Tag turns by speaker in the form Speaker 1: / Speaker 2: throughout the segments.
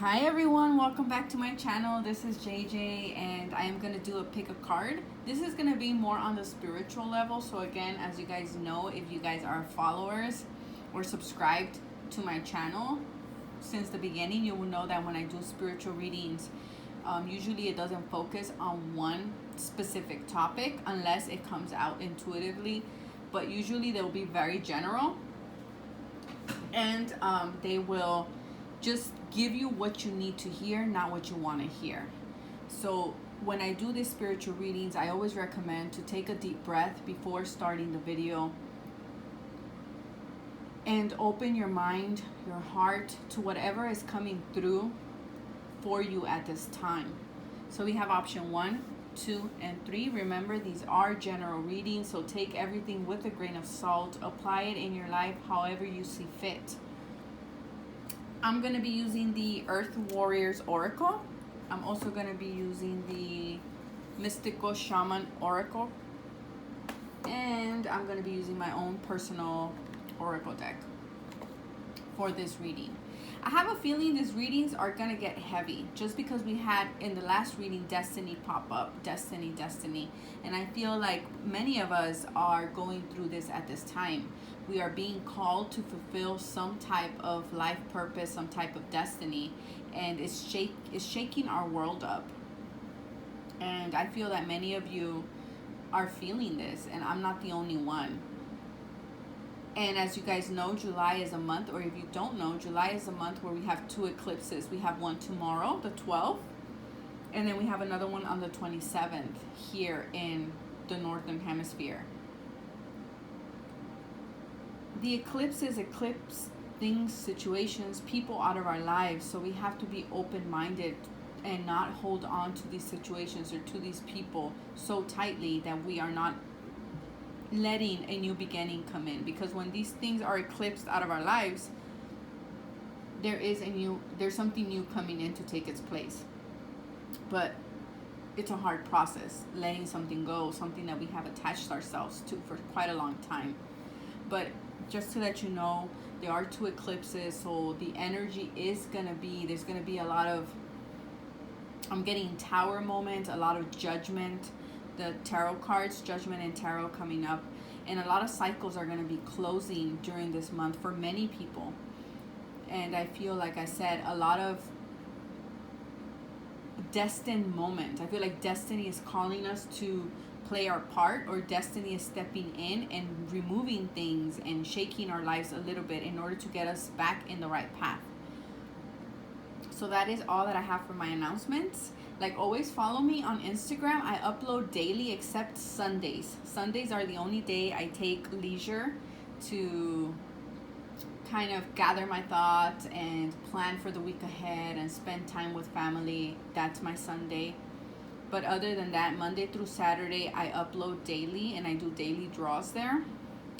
Speaker 1: Hi everyone, welcome back to my channel. This is JJ and I am going to do a pick a card. This is going to be more on the spiritual level. So again, as you guys know, if you guys are followers or subscribed to my channel since the beginning, you will know that when I do spiritual readings, usually it doesn't focus on one specific topic unless it comes out intuitively, but usually they'll be very general and they will just give you what you need to hear, not what you want to hear. So when I do these spiritual readings, I always recommend to take a deep breath before starting the video and open your mind, your heart to whatever is coming through for you at this time. So we have option 1, 2, and 3. Remember, these are general readings, so take everything with a grain of salt. Apply it in your life however you see fit. I'm going to be using the Earth Warriors Oracle. I'm also going to be using the Mystical Shaman Oracle. And I'm going to be using my own personal Oracle deck for this reading. I have a feeling these readings are going to get heavy just because we had in the last reading Destiny pop up. Destiny. And I feel like many of us are going through this at this time. We are being called to fulfill some type of life purpose, some type of destiny, and it's shaking our world up. And I feel that many of you are feeling this, and I'm not the only one. And as you guys know, July is a month, or if you don't know, July is a month where we have 2 eclipses. We have one tomorrow, the 12th, and then we have another one on the 27th here in the Northern Hemisphere. The eclipses eclipse things, situations, people out of our lives, so we have to be open-minded and not hold on to these situations or to these people so tightly that we are not letting a new beginning come in. Because when these things are eclipsed out of our lives, there's something new coming in to take its place. But it's a hard process, letting something go, something that we have attached ourselves to for quite a long time. But just to let you know, there are 2 eclipses, so the energy is gonna be, there's gonna be a lot of, I'm getting tower moments, a lot of judgment, the tarot cards, judgment and tarot coming up, and a lot of cycles are going to be closing during this month for many people. And I feel, like I said, a lot of destined moments. I feel like destiny is calling us to play our part, or destiny is stepping in and removing things and shaking our lives a little bit in order to get us back in the right path. So that is all that I have for my announcements. Like always, follow me on Instagram. I upload daily except Sundays. Sundays are the only day I take leisure to kind of gather my thoughts and plan for the week ahead and spend time with family. That's my Sunday. But other than that, Monday through Saturday, I upload daily and I do daily draws there.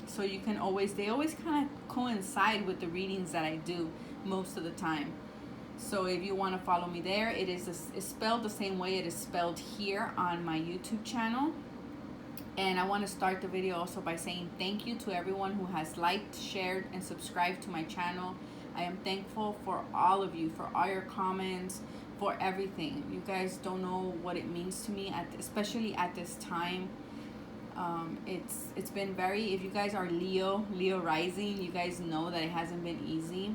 Speaker 1: So you can they always kind of coincide with the readings that I do most of the time. So if you want to follow me there, it's spelled the same way it is spelled here on my YouTube channel. And I want to start the video also by saying thank you to everyone who has liked, shared, and subscribed to my channel. I am thankful for all of you, for all your comments, for everything. You guys don't know what it means to me, especially at this time. It's been very, if you guys are Leo rising, you guys know that it hasn't been easy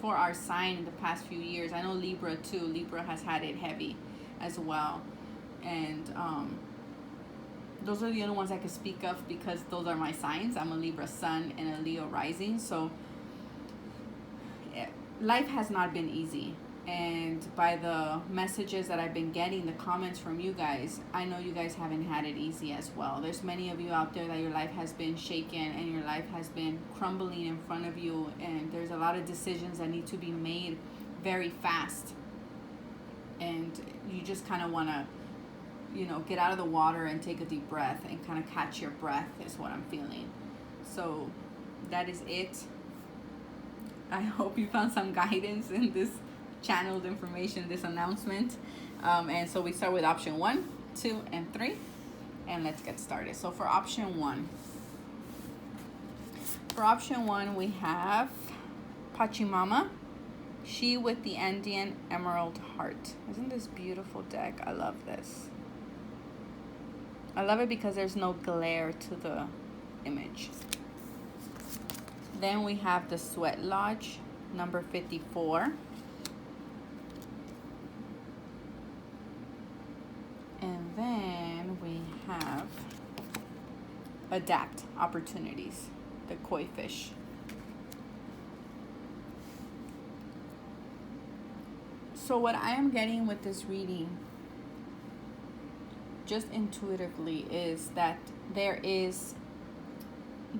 Speaker 1: for our sign in the past few years. I know Libra too. Libra has had it heavy as well. And those are the only ones I can speak of because those are my signs. I'm a Libra sun and a Leo rising. So life has not been easy. And by the messages that I've been getting, the comments from you guys, I know you guys haven't had it easy as well. There's many of you out there that your life has been shaken and your life has been crumbling in front of you, and there's a lot of decisions that need to be made very fast. And you just kind of want to, get out of the water and take a deep breath and kind of catch your breath is what I'm feeling. So that is it. I hope you found some guidance in this channeled information, this announcement. And so we start with option 1, 2, and 3, and let's get started. So for option 1, we have Pachamama, She with the Andean Emerald Heart. Isn't this beautiful deck? I love this. I love it because there's no glare to the image. Then we have the Sweat Lodge, number 54. And then we have Adapt Opportunities, the Koi Fish. So what I am getting with this reading, just intuitively, is that there is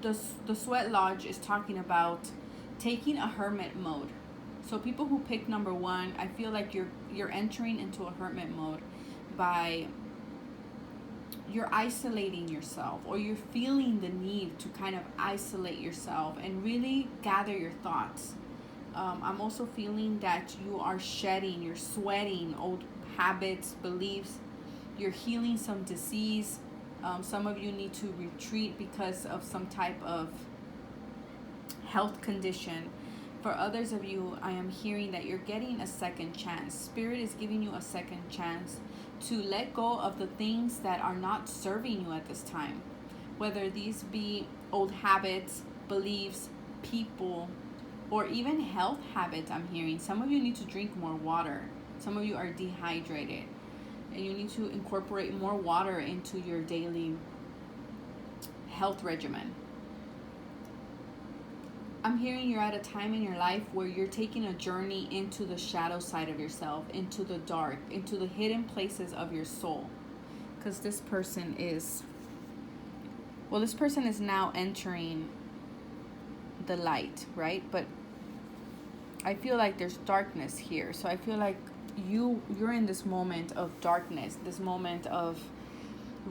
Speaker 1: the Sweat Lodge is talking about taking a hermit mode. So people who pick number 1, I feel like you're entering into a hermit mode by you're isolating yourself, or you're feeling the need to kind of isolate yourself and really gather your thoughts. I'm also feeling that you are shedding, you're sweating old habits, beliefs, you're healing some disease. Some of you need to retreat because of some type of health condition. For others of you, I am hearing that you're getting a second chance. Spirit is giving you a second chance to let go of the things that are not serving you at this time. Whether these be old habits, beliefs, people, or even health habits. I'm hearing some of you need to drink more water. Some of you are dehydrated, and you need to incorporate more water into your daily health regimen. I'm hearing you're at a time in your life where you're taking a journey into the shadow side of yourself, into the dark, into the hidden places of your soul. Because this person is now entering the light, right? But I feel like there's darkness here. So I feel like you're in this moment of darkness, this moment of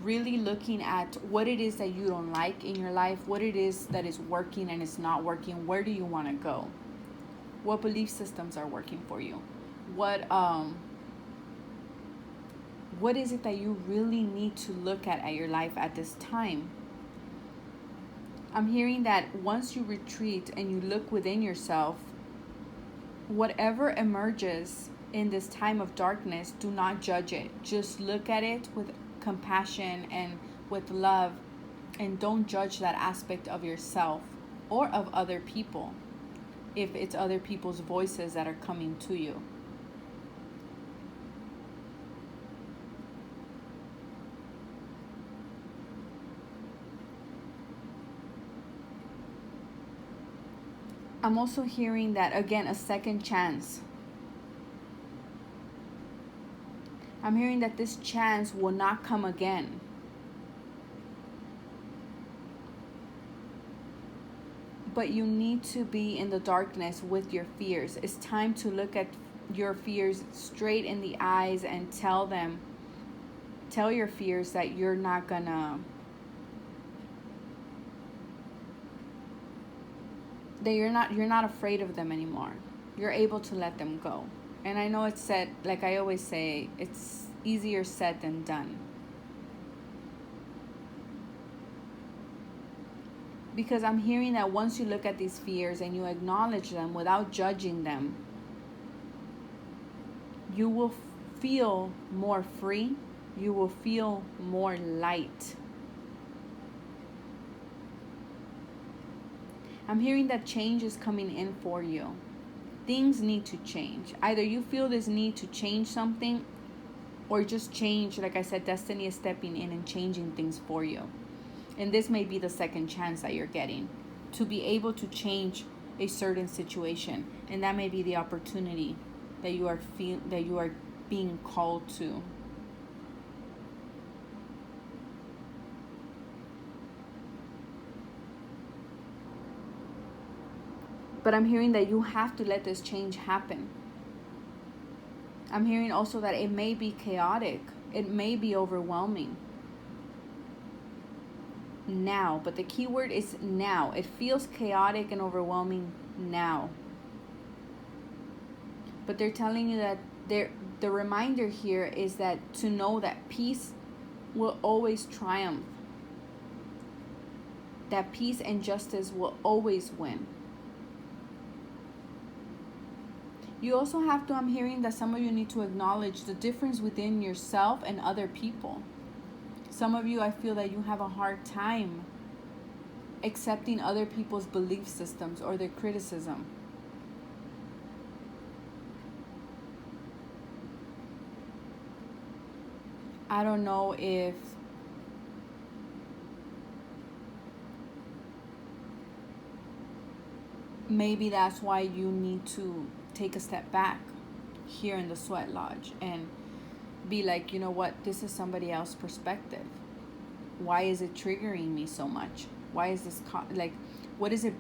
Speaker 1: really looking at what it is that you don't like in your life, what it is that is working and is not working. Where do you want to go? What belief systems are working for you? What is it that you really need to look at your life at this time? I'm hearing that once you retreat and you look within yourself, whatever emerges in this time of darkness, do not judge it. Just look at it with compassion and with love, and don't judge that aspect of yourself or of other people if it's other people's voices that are coming to you. I'm also hearing that, again, a second chance. I'm hearing that this chance will not come again. But you need to be in the darkness with your fears. It's time to look at your fears straight in the eyes and tell your fears that you're not gonna, that you're not afraid of them anymore. You're able to let them go. And I know it's said, like I always say, it's easier said than done. Because I'm hearing that once you look at these fears and you acknowledge them without judging them, you will feel more free. You will feel more light. I'm hearing that change is coming in for you. Things need to change. Either you feel this need to change something, or just change. Like I said, destiny is stepping in and changing things for you. And this may be the second chance that you're getting to be able to change a certain situation. And that may be the opportunity that you are being called to. But I'm hearing that you have to let this change happen. I'm hearing also that it may be chaotic. It may be overwhelming. Now, but the key word is now. It feels chaotic and overwhelming now. But they're telling you that the reminder here is that to know that peace will always triumph. That peace and justice will always win. You also have to, I'm hearing that some of you need to acknowledge the difference within yourself and other people. Some of you, I feel that you have a hard time accepting other people's belief systems or their criticism. I don't know if maybe that's why you need to take a step back here in the sweat lodge and be like, you know what, this is somebody else's perspective. Why is it triggering me so much? Why is this like, what is it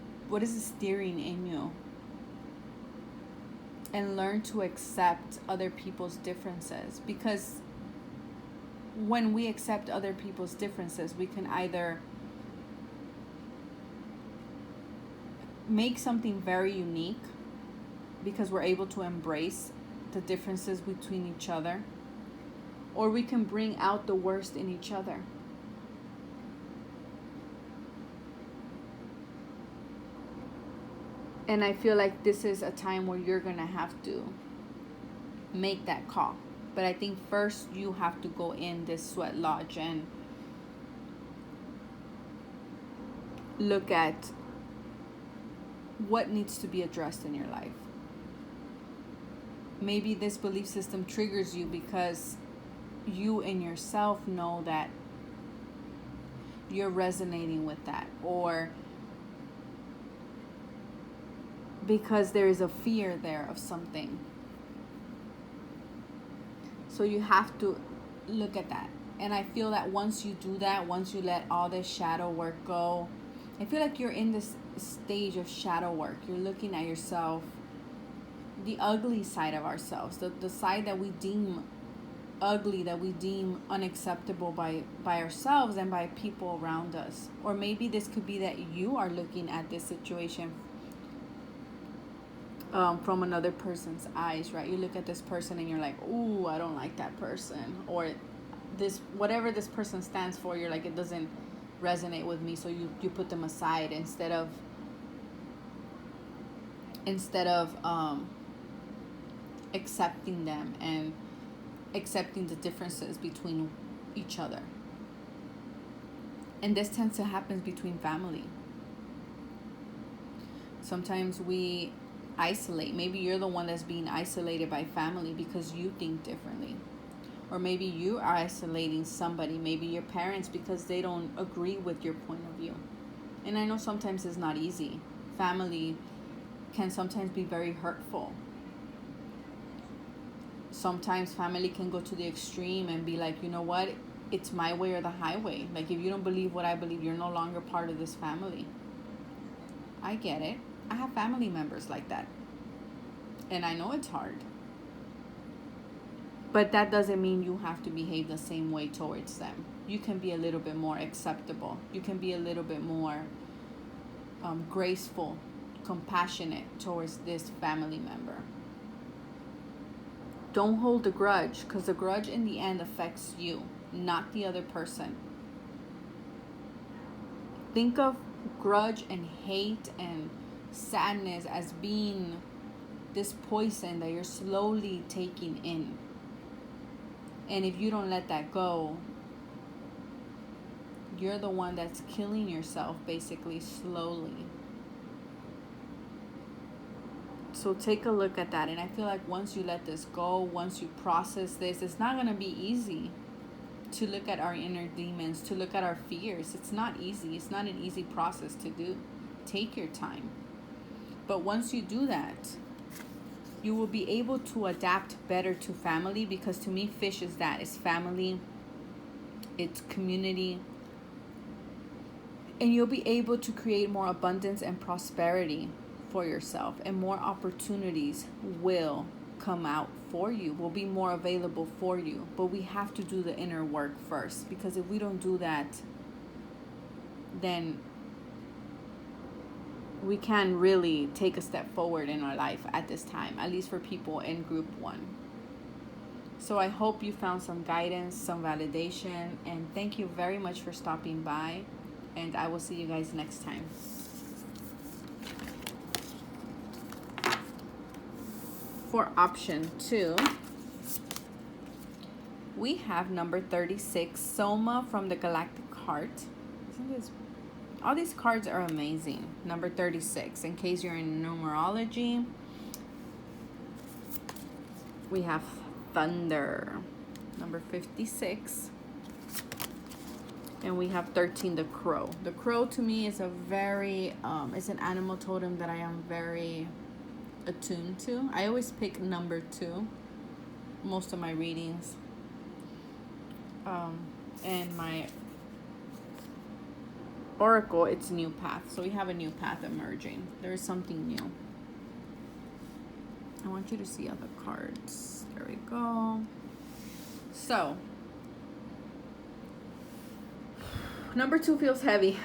Speaker 1: steering in you? And learn to accept other people's differences, because when we accept other people's differences, we can either make something very unique because we're able to embrace the differences between each other, or we can bring out the worst in each other. And I feel like this is a time where you're going to have to make that call. But I think first you have to go in this sweat lodge and look at what needs to be addressed in your life. Maybe this belief system triggers you because you in yourself know that you're resonating with that, or because there is a fear there of something. So you have to look at that. And I feel that once you do that, once you let all this shadow work go, I feel like you're in this stage of shadow work. You're looking at yourself, the ugly side of ourselves, the side that we deem ugly, that we deem unacceptable by ourselves and by people around us. Or maybe this could be that you are looking at this situation from another person's eyes, right? You look at this person and you're like, ooh, I don't like that person. Or this, whatever this person stands for, you're like, it doesn't resonate with me. So you put them aside instead of accepting them and accepting the differences between each other. And this tends to happen between family. Sometimes we isolate. Maybe you're the one that's being isolated by family because you think differently. Or maybe you are isolating somebody, maybe your parents, because they don't agree with your point of view. And I know sometimes it's not easy. Family can sometimes be very hurtful. Sometimes family can go to the extreme and be like, you know what, it's my way or the highway. Like, if you don't believe what I believe, you're no longer part of this family. I get it. I have family members like that. And I know it's hard. But that doesn't mean you have to behave the same way towards them. You can be a little bit more acceptable. You can be a little bit more graceful, compassionate towards this family member. Don't hold a grudge, because the grudge in the end affects you, not the other person. Think of grudge and hate and sadness as being this poison that you're slowly taking in. And if you don't let that go, you're the one that's killing yourself, basically, slowly. So take a look at that. And I feel like once you let this go, once you process this, it's not going to be easy to look at our inner demons, to look at our fears. It's not easy. It's not an easy process to do. Take your time. But once you do that, you will be able to adapt better to family, because to me, fish is that. It's family. It's community. And you'll be able to create more abundance and prosperity for yourself, and more opportunities will come out for you, will be more available for you. But we have to do the inner work first, because if we don't do that, then we can really take a step forward in our life at this time, at least for people in group 1. So I hope you found some guidance, some validation, and thank you very much for stopping by, and I will see you guys next time. for option 2, we have number 36, Soma from the Galactic Heart. Isn't this? All these cards are amazing. Number 36, in case you're in numerology, we have Thunder. Number 56. And we have 13, the Crow. The Crow to me is a very, it's an animal totem that I am very attuned to. I always pick number 2, most of my readings. And my Oracle, it's new path. So we have a new path emerging. There is something new. I want you to see other cards. There we go. So, number 2 feels heavy.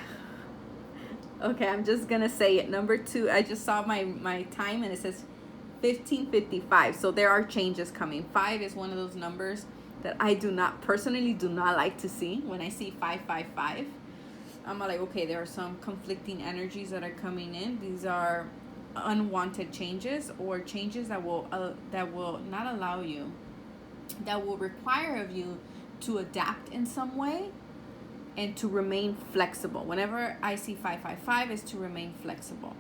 Speaker 1: Okay, I'm just gonna say it. Number 2, I just saw my time and it says 15:55. So there are changes coming. 5 is one of those numbers that I personally do not like to see. When I see 555, I'm like, okay, there are some conflicting energies that are coming in. These are unwanted changes, or changes that will not allow you, that will require of you to adapt in some way and to remain flexible. Whenever I see 555, is to remain flexible.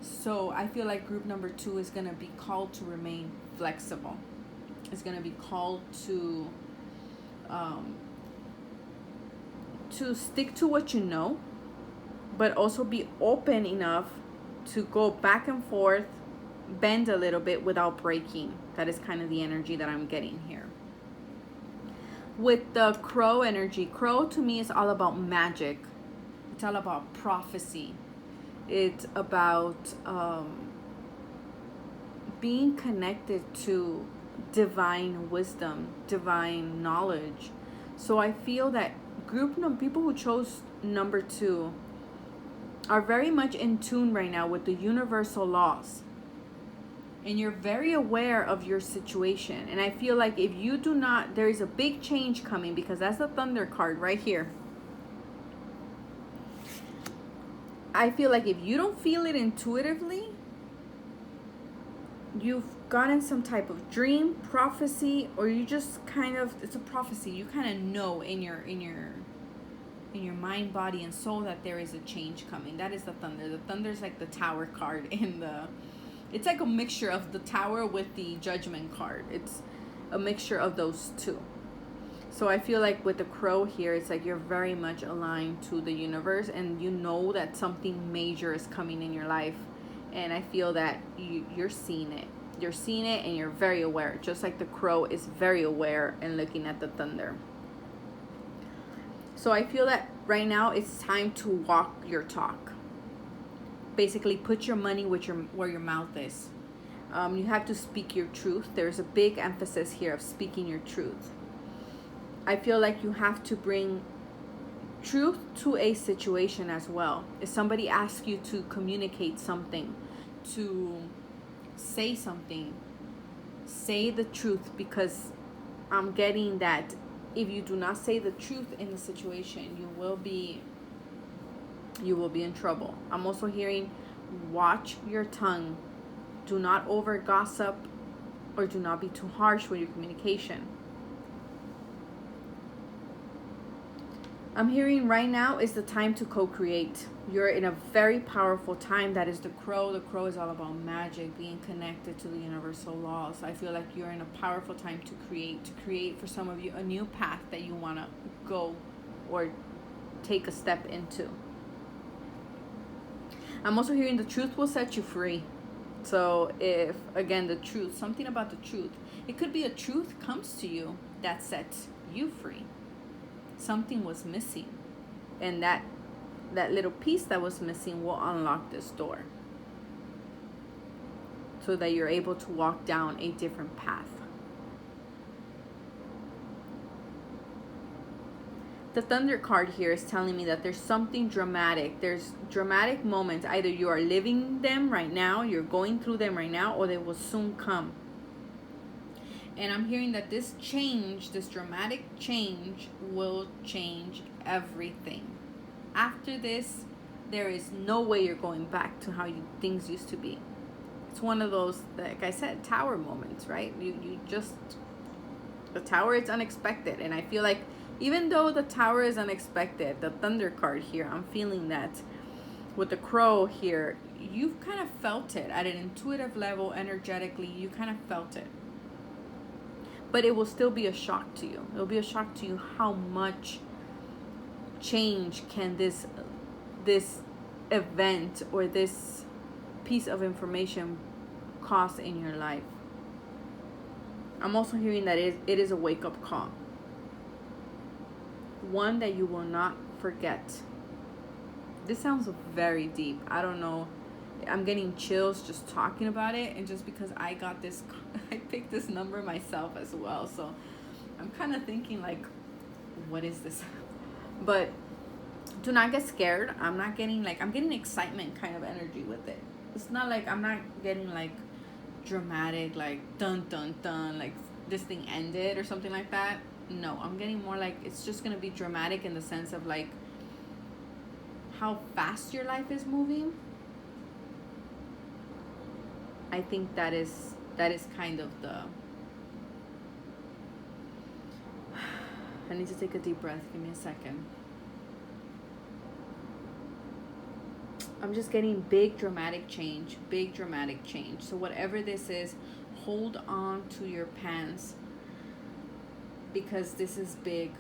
Speaker 1: So I feel like group number 2 is going to be called to remain flexible. It's going to be called to stick to what you know, but also be open enough to go back and forth, bend a little bit without breaking. That is kind of the energy that I'm getting here. With the Crow energy, Crow to me is all about magic. It's all about prophecy. It's about being connected to divine wisdom, divine knowledge. So I feel that people who chose number 2 are very much in tune right now with the universal laws. And you're very aware of your situation. And I feel like if you do not, there is a big change coming, because that's the Thunder card right here. I feel like if you don't feel it intuitively, you've gotten some type of dream, prophecy, or you just kind of, it's a prophecy. You kind of know in your mind, body, and soul that there is a change coming. That is the Thunder. The Thunder is like the Tower card it's like a mixture of the Tower with the Judgment card. It's a mixture of those two. So I feel like with the Crow here, it's like you're very much aligned to the universe, and you know that something major is coming in your life. And I feel that you're seeing it. You're seeing it and you're very aware. Just like the Crow is very aware and looking at the Thunder. So I feel that right now it's time to walk your talk. Basically, put your money where your mouth is. You have to speak your truth. There's a big emphasis here of speaking your truth. I feel like you have to bring truth to a situation as well. If somebody asks you to communicate something, to say something, say the truth, because I'm getting that if you do not say the truth in the situation, you will be in trouble. I'm also hearing, watch your tongue. Do not over gossip, or do not be too harsh with your communication. I'm hearing right now is the time to co-create. You're in a very powerful time. That is the Crow. The Crow is all about magic, being connected to the universal laws. I feel like you're in a powerful time to create for some of you a new path that you want to go or take a step into. I'm also hearing the truth will set you free. So if, again, the truth, something about the truth, it could be a truth comes to you that sets you free. Something was missing, and that little piece that was missing will unlock this door, so that you're able to walk down a different path. The Thunder card here is telling me that there's something dramatic. There's dramatic moments. Either you are living them right now, you're going through them right now, or they will soon come. And I'm hearing that this change, this dramatic change, will change everything. After this, there is no way you're going back to how things used to be. It's one of those, like I said, tower moments, right? You just, the tower is unexpected. And I feel like even though the tower is unexpected, the thunder card here, I'm feeling that with the crow here, you've kind of felt it at an intuitive level, energetically, you kind of felt it. But it will still be a shock to you. It'll be a shock to you how much change can this event or this piece of information cause in your life. I'm also hearing that it is a wake-up call. One that you will not forget. This sounds very deep. I don't know. I'm getting chills just talking about it, and just because I got this, I picked this number myself as well. So I'm kind of thinking like, what is this? But do not get scared. I'm not getting like, I'm getting excitement kind of energy with it. It's not like, I'm not getting like dramatic, like dun dun dun, like this thing ended or something like that. No, I'm getting more like, it's just gonna be dramatic in the sense of like how fast your life is moving. I think that is kind of the, I need to take a deep breath. Give me a second. I'm just getting big dramatic change, big dramatic change. So whatever this is, hold on to your pants, because this is big.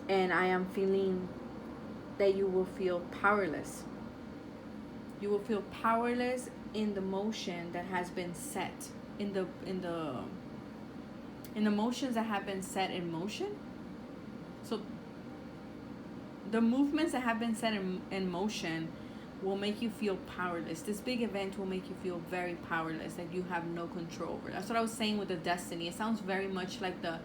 Speaker 1: And I am feeling that you will feel powerless. You will feel powerless in the motion that has been set, in the motions that have been set in motion. So the movements that have been set in motion will make you feel powerless. This big event will make you feel very powerless, that you have no control over. That's what I was saying with the destiny. It sounds very much like the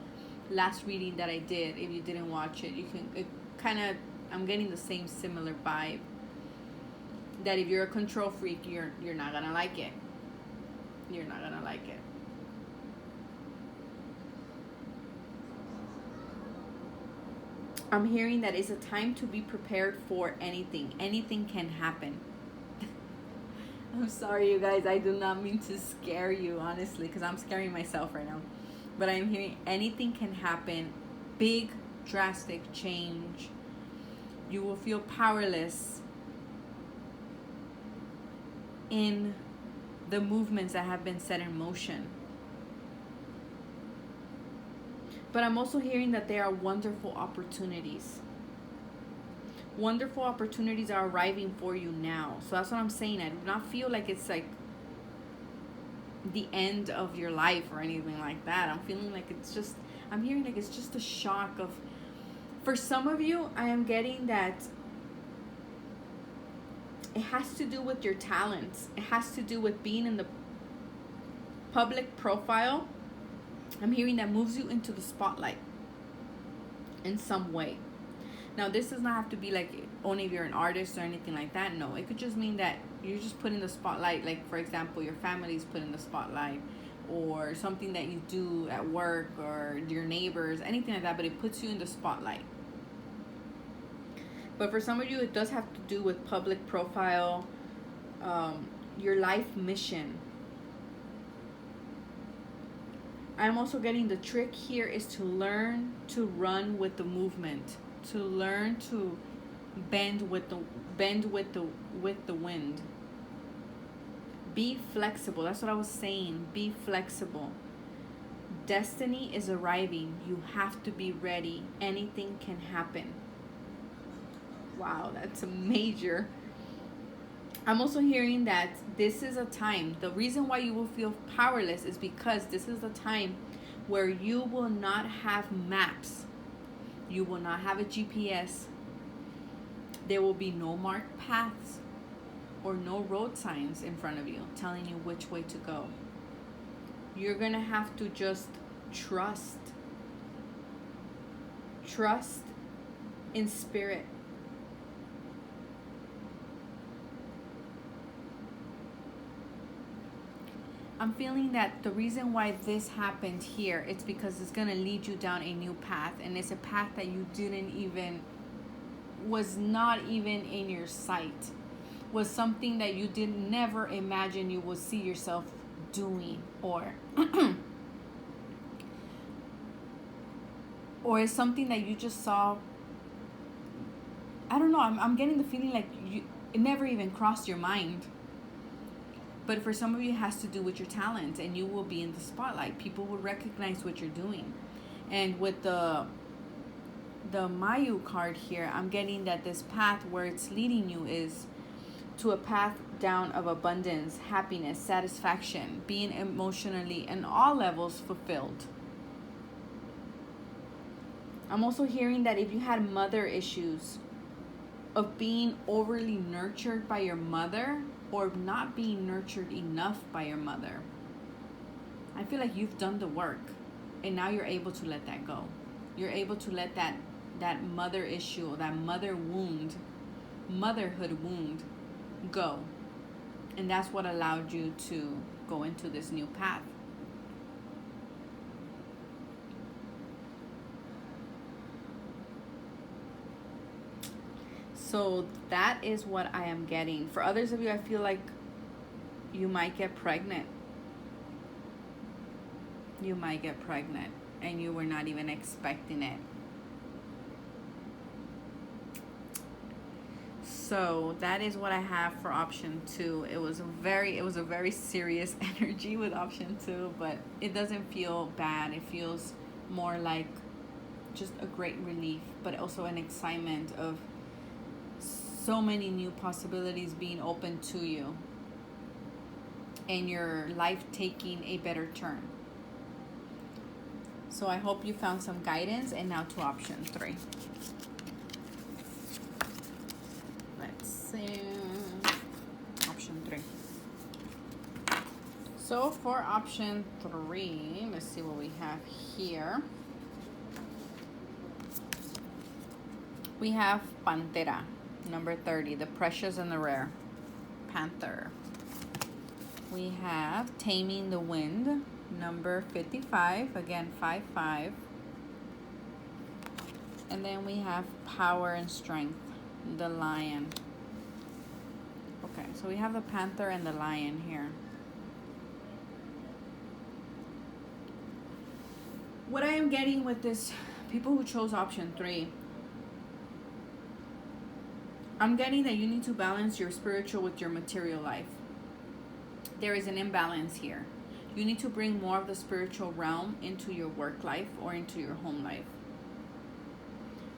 Speaker 1: last reading that I did. If you didn't watch it, you can, it kind of, I'm getting the same similar vibe. That if you're a control freak, you're not gonna like it. You're not gonna like it. I'm hearing that it's a time to be prepared for anything. Anything can happen. I'm sorry, you guys. I do not mean to scare you, honestly, because I'm scaring myself right now. But I'm hearing anything can happen. Big, drastic change. You will feel powerless in the movements that have been set in motion. But I'm also hearing that there are wonderful opportunities. Wonderful opportunities are arriving for you now. So that's what I'm saying. I do not feel like it's like the end of your life or anything like that. I'm feeling like it's just, I'm hearing like it's just a shock of, for some of you, I am getting that it has to do with your talents. It has to do with being in the public profile. I'm hearing that moves you into the spotlight in some way. Now, this does not have to be like only if you're an artist or anything like that. No, it could just mean that you're just put in the spotlight. Like, for example, your family's put in the spotlight, or something that you do at work, or your neighbors, anything like that, but it puts you in the spotlight. But for some of you, it does have to do with public profile, your life mission. I'm also getting the trick here is to learn to run with the movement, to learn to bend with the wind. Be flexible. That's what I was saying. Be flexible. Destiny is arriving. You have to be ready. Anything can happen. Wow, that's a major. I'm also hearing that this is a time, the reason why you will feel powerless is because this is a time where you will not have maps. You will not have a GPS. There will be no marked paths or no road signs in front of you telling you which way to go. You're going to have to just trust. Trust in spirit. I'm feeling that the reason why this happened here, it's because it's going to lead you down a new path. And it's a path that you didn't even, was not even in your sight. was something that you did never imagine you would see yourself doing, or or it's something that you just saw. I don't know, I'm getting the feeling like it never even crossed your mind. But for some of you, it has to do with your talent, and you will be in the spotlight. People will recognize what you're doing. And with the Mayu card here, I'm getting that this path where it's leading you is to a path down of abundance, happiness, satisfaction, being emotionally and all levels fulfilled. I'm also hearing that if you had mother issues of being overly nurtured by your mother, or not being nurtured enough by your mother, I feel like you've done the work, and now you're able to let that go. You're able to let that mother issue, that motherhood wound go. And that's what allowed you to go into this new path. So that is what I am getting. For others of you, I feel like you might get pregnant. You might get pregnant and you were not even expecting it. So that is what I have for option 2. It was a very serious energy with option 2, but it doesn't feel bad. It feels more like just a great relief, but also an excitement of so many new possibilities being open to you and your life taking a better turn. So I hope you found some guidance. And now to option 3. Let's see. Option 3. So for option 3, let's see what we have here. We have Pantera, number 30, the precious and the rare. Panther. We have Taming the Wind, number 55, again 55. And then we have Power and Strength, the Lion. Okay, so we have the Panther and the Lion here. What I am getting with this, people who chose option 3, I'm getting that you need to balance your spiritual with your material life. There is an imbalance here. You need to bring more of the spiritual realm into your work life or into your home life.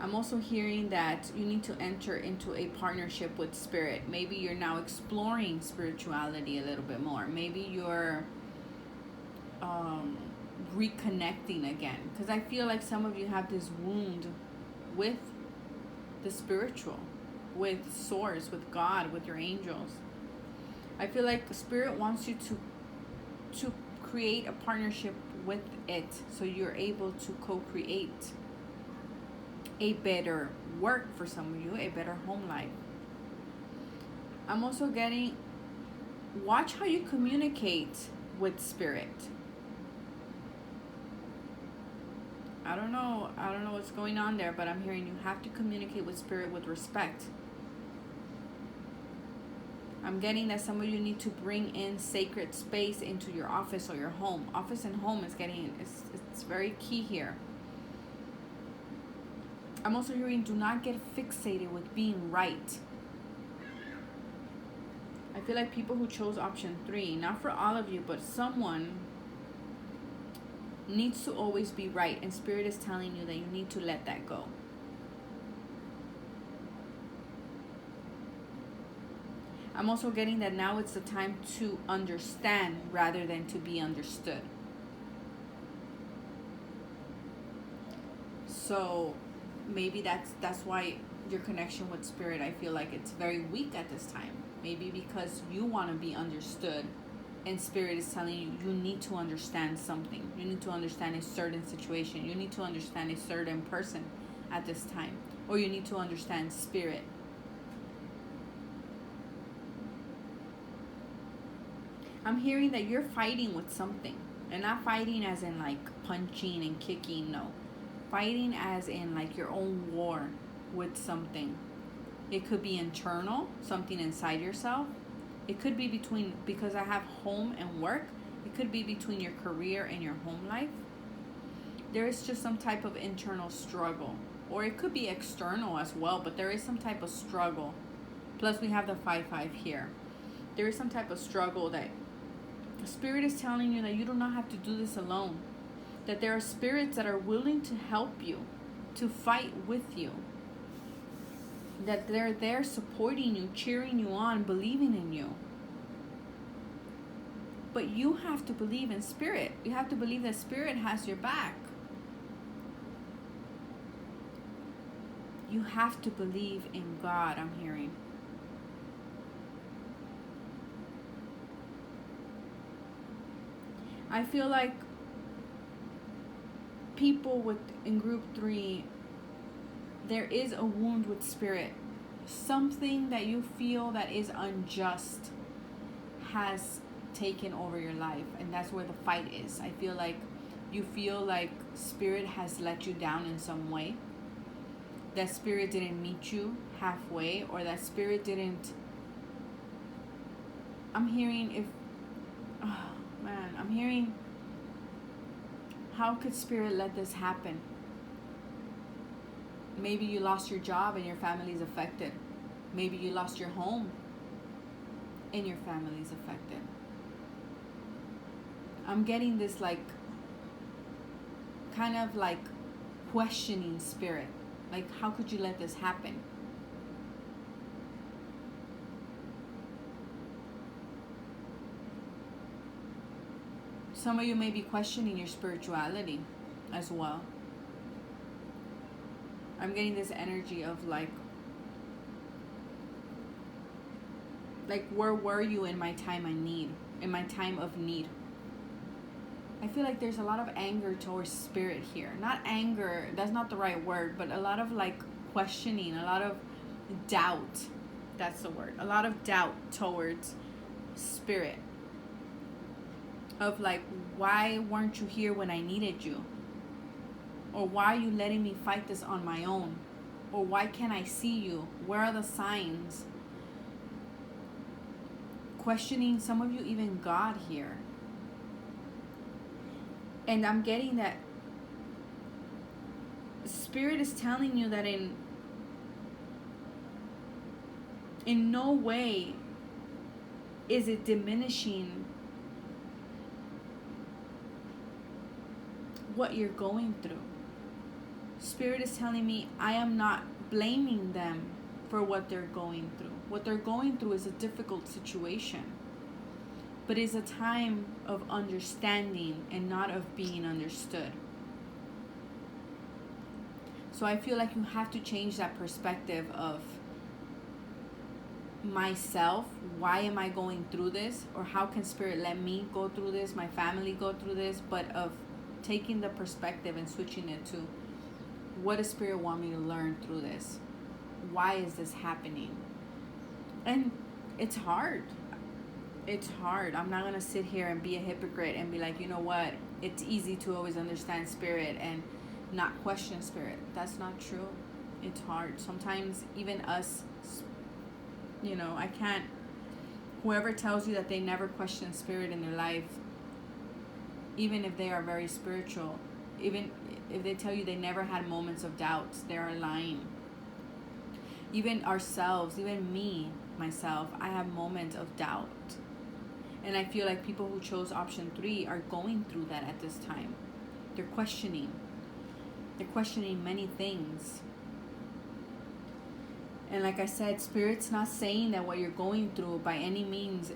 Speaker 1: I'm also hearing that you need to enter into a partnership with spirit. Maybe you're now exploring spirituality a little bit more. Maybe you're reconnecting again. Because I feel like some of you have this wound with the spiritual, with source, with God, with your angels. I feel like spirit wants you to create a partnership with it, so you're able to co-create a better work for some of you, a better home life. I'm also getting, watch how you communicate with spirit. I don't know what's going on there, but I'm hearing you have to communicate with spirit with respect. I'm getting that some of you need to bring in sacred space into your office or your home. Office and home is it's very key here. I'm also hearing, do not get fixated with being right. I feel like people who chose option 3, not for all of you, but someone needs to always be right, and spirit is telling you that you need to let that go. I'm also getting that now it's the time to understand rather than to be understood. So maybe that's why your connection with spirit, I feel like it's very weak at this time. Maybe because you want to be understood, and spirit is telling you you need to understand something. You need to understand a certain situation. You need to understand a certain person at this time. Or you need to understand spirit. I'm hearing that you're fighting with something. And not fighting as in like punching and kicking, no. Fighting as in like your own war with something. It could be internal, something inside yourself. It could be because I have home and work, it could be between your career and your home life. There is just some type of internal struggle. Or it could be external as well, but there is some type of struggle. Plus we have the 5-5 here. There is some type of struggle that Spirit is telling you that you do not have to do this alone. That there are spirits that are willing to help you, to fight with you. That they're there supporting you, cheering you on, believing in you. But you have to believe in Spirit. You have to believe that Spirit has your back. You have to believe in God, I'm hearing. I feel like people in group 3, there is a wound with Spirit. Something that you feel that is unjust has taken over your life, and that's where the fight is. I feel like you feel like Spirit has let you down in some way. That Spirit didn't meet you halfway, or that Spirit didn't... I'm hearing I'm hearing, how could Spirit let this happen? Maybe you lost your job and your family is affected. Maybe you lost your home and your family is affected. I'm getting this kind of questioning Spirit. Like, how could you let this happen? Some of you may be questioning your spirituality as well. I'm getting this energy of like where were you in my time of need? In my time of need. I feel like there's a lot of anger towards Spirit here. Not anger, that's not the right word, but a lot of questioning, a lot of doubt. That's the word. A lot of doubt towards Spirit. Of why weren't you here when I needed you? Or why are you letting me fight this on my own? Or why can't I see you? Where are the signs? Questioning some of you even God here. And I'm getting that Spirit is telling you that in no way is it diminishing what you're going through. Spirit is telling me I am not blaming them for what they're going through. What they're going through is a difficult situation, but it's a time of understanding and not of being understood. So I feel like you have to change that perspective of myself. Why am I going through this? Or how can Spirit let me go through this, my family go through this? But of taking the perspective and switching it to, what does Spirit want me to learn through this? Why is this happening? And it's hard. It's hard. I'm not going to sit here and be a hypocrite and be like, you know what? It's easy to always understand Spirit and not question Spirit. That's not true. It's hard. Sometimes even us, I can't, whoever tells you that they never question Spirit in their life, even if they are very spiritual, even if they tell you they never had moments of doubts, they are lying. Even ourselves, even me, myself, I have moments of doubt. And I feel like people who chose option 3 are going through that at this time. They're questioning. They're questioning many things. And like I said, Spirit's not saying that what you're going through by any means,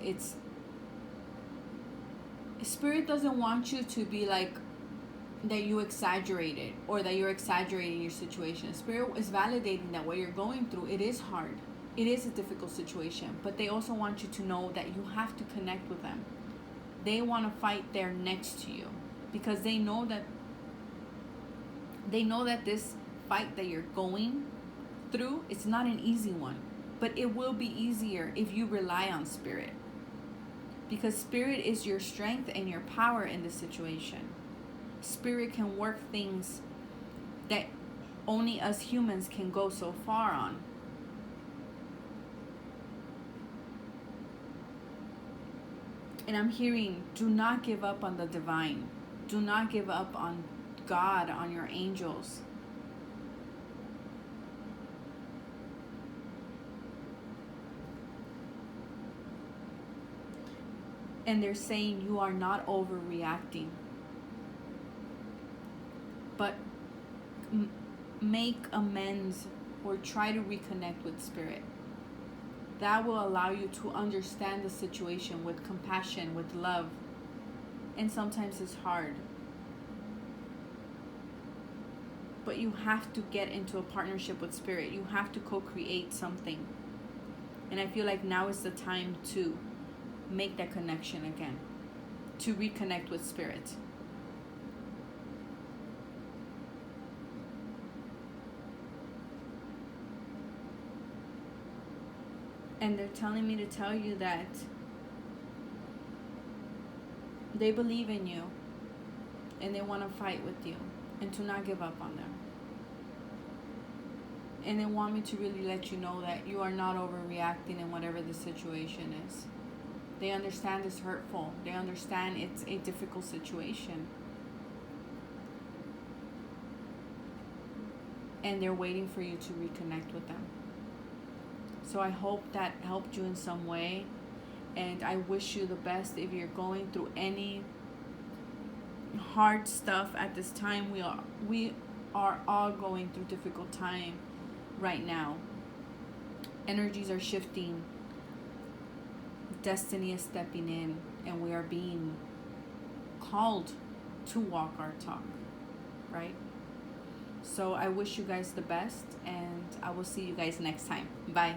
Speaker 1: Spirit doesn't want you to be like that you exaggerated or that you're exaggerating your situation. Spirit is validating that what you're going through, it is hard. It is a difficult situation, but they also want you to know that you have to connect with them. They want to fight there next to you because they know that this fight that you're going through, it's not an easy one, but it will be easier if you rely on Spirit. Because Spirit is your strength and your power in this situation. Spirit can work things that only us humans can go so far on. And I'm hearing, do not give up on the divine. Do not give up on God, on your angels. And they're saying you are not overreacting, but make amends or try to reconnect with spirit. That will allow you to understand the situation with compassion, with love. And sometimes it's hard. But you have to get into a partnership with spirit. You have to co-create something. And I feel like now is the time to make that connection again, to reconnect with spirit. And they're telling me to tell you that they believe in you and they want to fight with you, and to not give up on them. And they want me to really let you know that you are not overreacting in whatever the situation is. They understand it's hurtful. They understand it's a difficult situation. And they're waiting for you to reconnect with them. So I hope that helped you in some way. And I wish you the best if you're going through any hard stuff at this time. We are all going through difficult time right now. Energies are shifting. Destiny is stepping in, and we are being called to walk our talk, right? So I wish you guys the best, and I will see you guys next time. Bye.